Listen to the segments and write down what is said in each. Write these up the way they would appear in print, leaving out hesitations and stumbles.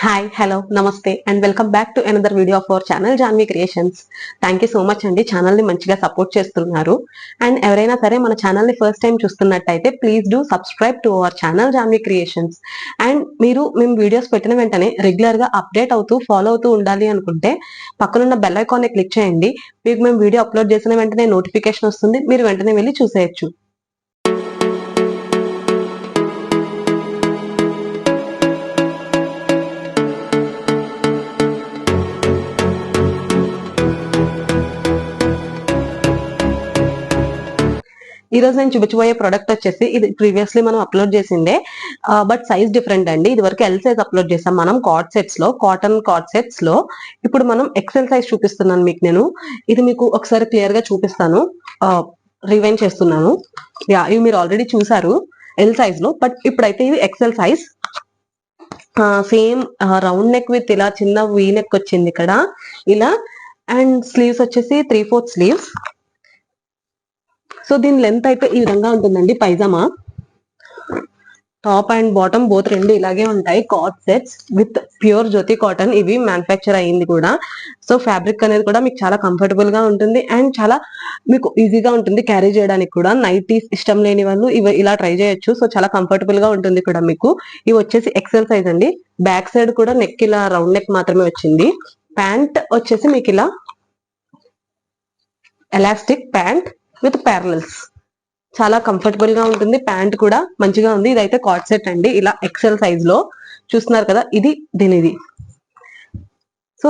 Hi hello నమస్తే and welcome back to another video of our channel Janvi creations. Thank you so much అండి, channel ని మంచిగా support చేస్తున్నారు. And ఎవరైనా సరే మన ఛానల్ ని ఫస్ట్ టైం చూస్తున్నట్టయితే please do subscribe to our channel Janvi creations. And మేము వీడియోస్ పెట్టిన వెంటనే రెగ్యులర్ గా అప్డేట్ అవుతూ ఫాలో అవుతూ ఉండాలి అనుకుంటే పక్కనున్న బెల్ ఐకాన్ ని క్లిక్ చేయండి. మీకు మేము వీడియో అప్లోడ్ చేసిన వెంటనే నోటిఫికేషన్ వస్తుంది, మీరు వెంటనే వెళ్ళి చూసేయచ్చు. ఈ రోజు నేను చూపించబోయే ప్రొడక్ట్ వచ్చేసి ఇది ప్రీవియస్లీ మనం అప్లోడ్ చేసిందే, బట్ సైజ్ డిఫరెంట్ అండి. ఇది వరకు ఎల్ సైజ్ అప్లోడ్ చేసాం మనం కార్డ్ సెట్స్ లో, కాటన్ కార్డ్ సెట్స్ లో. ఇప్పుడు మనం ఎక్సెల్ సైజ్ చూపిస్తున్నాను మీకు నేను. ఇది మీకు ఒకసారి క్లియర్ గా చూపిస్తాను. రివైండ్ చేస్తున్నాను. ఇవి మీరు ఆల్రెడీ చూసారు ఎల్ సైజ్ లో, బట్ ఇప్పుడైతే ఇది XL size. Same round neck with ఇలా చిన్న వీ నెక్ వచ్చింది ఇక్కడ ఇలా. అండ్ స్లీవ్స్ వచ్చేసి 3/4 స్లీవ్స్. సో దీని లెంత్ అయితే ఈ విధంగా ఉంటుందండి. Pyjama top and bottom both రెండు ఇలాగే ఉంటాయి. Coord sets with pure Jyoti cotton, ఇవి మ్యానుఫ్యాక్చర్ అయ్యింది కూడా. సో ఫ్యాబ్రిక్ అనేది కూడా మీకు చాలా కంఫర్టబుల్ గా ఉంటుంది అండ్ చాలా మీకు ఈజీగా ఉంటుంది క్యారీ చేయడానికి కూడా. నైటీస్ ఇష్టం లేని వాళ్ళు ఇవి ఇలా ట్రై చేయొచ్చు. సో చాలా కంఫర్టబుల్ గా ఉంటుంది కూడా మీకు. ఇవి వచ్చేసి ఎక్సెల్ సైజ్ అండి. బ్యాక్ సైడ్ కూడా నెక్ ఇలా రౌండ్ నెక్ మాత్రమే వచ్చింది. ప్యాంట్ వచ్చేసి మీకు ఇలా ఎలాస్టిక్ ప్యాంట్ విత్ ప్యారలల్స్, చాలా కంఫర్టబుల్ గా ఉంటుంది. ప్యాంట్ కూడా మంచిగా ఉంది. ఇదైతే కార్డ్ సెట్ అండి, ఇలా ఎక్సెల్ సైజ్ లో చూస్తున్నారు కదా. ఇది దీనిది. సో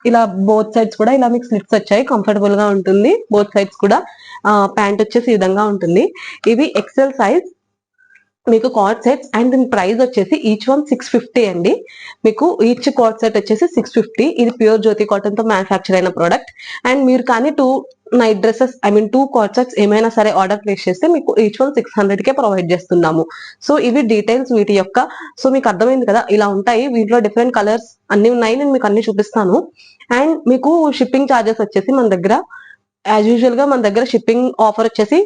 ఇలా బోత్ సైడ్స్ కూడా ఇలా మీకు స్లిట్స్ వచ్చాయి, కంఫర్టబుల్ గా ఉంటుంది బోత్ సైడ్స్ కూడా. ప్యాంట్ వచ్చేసి ఈ విధంగా ఉంటుంది. ఇవి ఎక్సెల్ సైజ్ మీకు కార్డ్ సెట్స్. అండ్ దీని ప్రైస్ వచ్చేసి ఈచ్ వన్ 650 అండి. మీకు ఈచ్ కార్డ్ సెట్ వచ్చేసి 650. ఇది ప్యూర్ జ్యోతి కాటన్ తో మ్యానుఫ్యాక్చర్ అయిన ప్రోడక్ట్. అండ్ మీరు కానీ 2 నైట్ డ్రెస్సెస్, 2 కార్డ్ సెట్స్ ఏమైనా సరే ఆర్డర్ ప్లేస్ చేస్తే మీకు ఈచ్ వన్ 600 కే ప్రొవైడ్ చేస్తున్నాము. సో ఇవి డీటెయిల్స్ వీటి యొక్క. సో మీకు అర్థమైంది కదా, ఇలా ఉంటాయి. వీటిలో డిఫరెంట్ కలర్స్ అన్ని ఉన్నాయి, నేను మీకు అన్ని చూపిస్తాను. అండ్ మీకు షిప్పింగ్ ఛార్జెస్ వచ్చేసి మన దగ్గర యాజ్ యూజువల్ గా మన దగ్గర షిప్పింగ్ ఆఫర్ వచ్చేసి,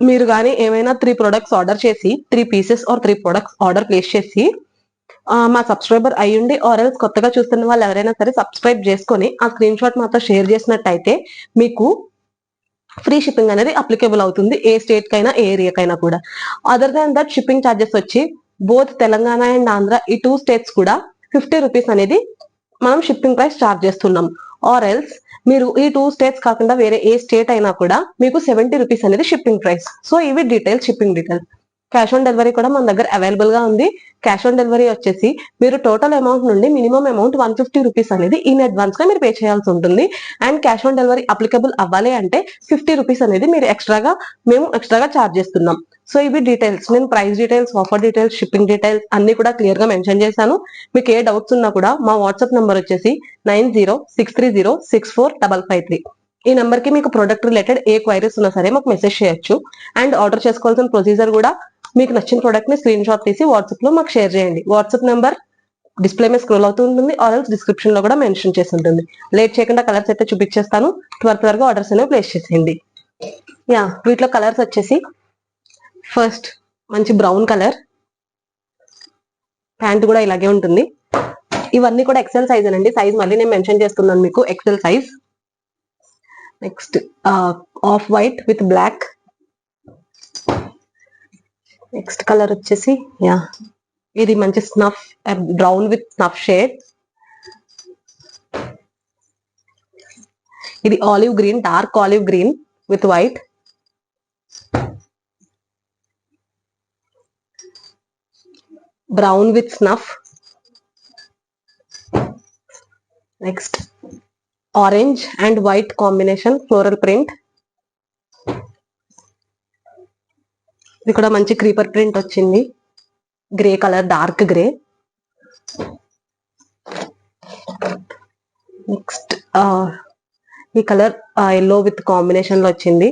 మీరు కానీ ఏమైనా 3 ప్రొడక్ట్స్ ఆర్డర్ చేసి 3 pieces or 3 products order place చేసి మా సబ్స్క్రైబర్ అయ్యుండి ఆర్ ఎల్స్ కొత్తగా చూస్తున్న వాళ్ళు ఎవరైనా సరే సబ్స్క్రైబ్ చేసుకొని ఆ స్క్రీన్ షాట్ మాతో షేర్ చేసినట్టయితే మీకు ఫ్రీ షిప్పింగ్ అనేది అప్లికేబుల్ అవుతుంది, ఏ స్టేట్ కైనా ఏ ఏరియాకైనా కూడా. Other than that shipping charges వచ్చి బోత్ తెలంగాణ అండ్ ఆంధ్ర, ఈ 2 స్టేట్స్ కూడా 50 రూపీస్ అనేది మనం షిప్పింగ్ ప్రైస్ చార్జ్ చేస్తున్నాం. ఆర్ ఎల్స్ మీరు ఈ 2 స్టేట్స్ కాకుండా వేరే ఏ స్టేట్ అయినా కూడా మీకు 70 రూపీస్ అనేది షిప్పింగ్ ప్రైస్. సో ఇవి details, shipping details. Cash on delivery కూడా మన దగ్గర అవైలబుల్ గా ఉంది. క్యాష్ ఆన్ డెలివరీ వచ్చేసి మీరు టోటల్ అమౌంట్ నుండి మినిమం అమౌంట్ 150 రూపీస్ అనేది ఇన్ అడ్వాన్స్ గా మీరు పే చేయాల్సి ఉంటుంది. And cash on delivery applicable అవ్వాలి అంటే 50 రూపీస్ అనేది మీరు మేము ఎక్స్ట్రాగా చార్జ్ చేస్తున్నాం. సో ఇవి డీటెయిల్స్. నేను price details, offer details, shipping details అన్ని కూడా క్లియర్ గా మెన్షన్ చేశాను. మీకు ఏ డౌట్స్ ఉన్నా కూడా మా వాట్సాప్ నంబర్ వచ్చేసి 9063064553. ఈ నెంబర్ కి మీకు ప్రొడక్ట్ రిలేటెడ్ ఏ క్వైరీస్ ఉన్నా సరే మాకు మెసేజ్ చేయొచ్చు. అండ్ ఆర్డర్ చేసుకోవాల్సిన ప్రొసీజర్ కూడా, మీకు నచ్చిన ప్రొడక్ట్ ని స్క్రీన్ షాట్ తీసి వాట్సాప్ లో మాకు షేర్ చేయండి. వాట్సాప్ నెంబర్ డిస్ప్లే మీద స్క్రోల్ అవుతూ ఉంటుంది, ఆర్ ఎల్స్ డిస్క్రిప్షన్ లో కూడా మెన్షన్ చేసి ఉంటుంది. లేట్ చేయకుండా కలర్స్ అయితే చూపించేస్తాను, త్వరగా ఆర్డర్స్ అనేవి ప్లేస్ చేసేయండి. వీటిలో కలర్స్ వచ్చేసి ఫస్ట్ మంచి బ్రౌన్ కలర్, ప్యాంట్ కూడా ఇలాగే ఉంటుంది. ఇవన్నీ కూడా ఎక్సెల్ సైజ్ అనండి. సైజ్ మళ్ళీ నేను మెన్షన్ చేస్తున్నాను మీకు, XL size. Next off white with black. Next colour వచ్చేసి ఇది మంచి snuff brown with snuff shade. ఇది olive green, dark olive green with white. Brown with snuff. Next orange and white combination floral print. ఇది కూడా మంచి creeper print వచ్చింది, grey colour, dark grey. Next ఈ colour yellow with combination లో వచ్చింది.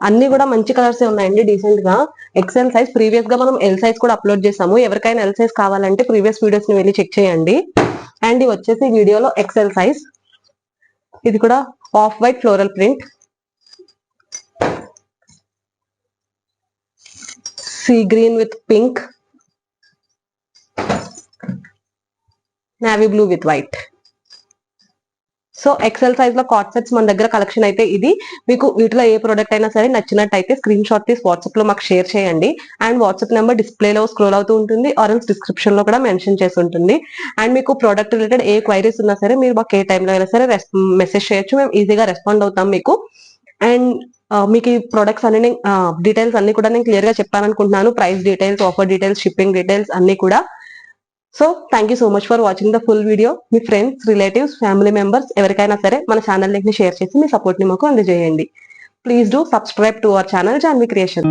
అన్ని కూడా మంచి కలర్స్ ఉన్నాయండి, డీసెంట్ గా. ఎక్సెల్ సైజ్ ప్రీవియస్ గా మనం ఎల్ సైజ్ కూడా అప్లోడ్ చేసాము. ఎవరికైనా ఎల్ సైజ్ కావాలంటే ప్రీవియస్ వీడియోస్ ని వెళ్ళి చెక్ చేయండి. అండ్ ఇది వచ్చేసి వీడియోలో ఎక్సెల్ సైజ్. ఇది కూడా off white floral print, sea green with pink. Navy blue with white. So XL size లో కార్డ్ సెట్స్ మన దగ్గర కలెక్షన్ అయితే ఇది. మీకు వీటిలో ఏ ప్రోడక్ట్ అయినా సరే నచ్చినట్టయితే స్క్రీన్ షాట్ తీసి వాట్సాప్ లో మాకు షేర్ చేయండి. అండ్ వాట్సాప్ నెంబర్ డిస్ప్లేలో స్క్రోల్ అవుతూ ఉంటుంది, ఆరెంజ్ డిస్క్రిప్షన్ లో కూడా మెన్షన్ చేసి ఉంటుంది. అండ్ మీకు ప్రోడక్ట్ రిలేటెడ్ ఏ క్వైరీస్ ఉన్నా సరే మీరు మాకు ఏ టైంలో అయినా సరే మెసేజ్ చేయొచ్చు, మేము ఈజీగా రెస్పాండ్ అవుతాం మీకు. అండ్ మీకు ఈ ప్రొడక్ట్స్ అన్ని డీటెయిల్స్ అన్ని కూడా నేను క్లియర్ గా చెప్పాను అనుకుంటున్నాను. Price details, offer details, shipping details అన్ని కూడా. So thank you so much for watching the full video. Me friends, relatives, family members ఎవరికైనా సరే మన ఛానల్ లింక్ ని షేర్ చేసి మీ సపోర్ట్ ని మాకు అందజేయండి. Please do subscribe to our channel Janvi creation.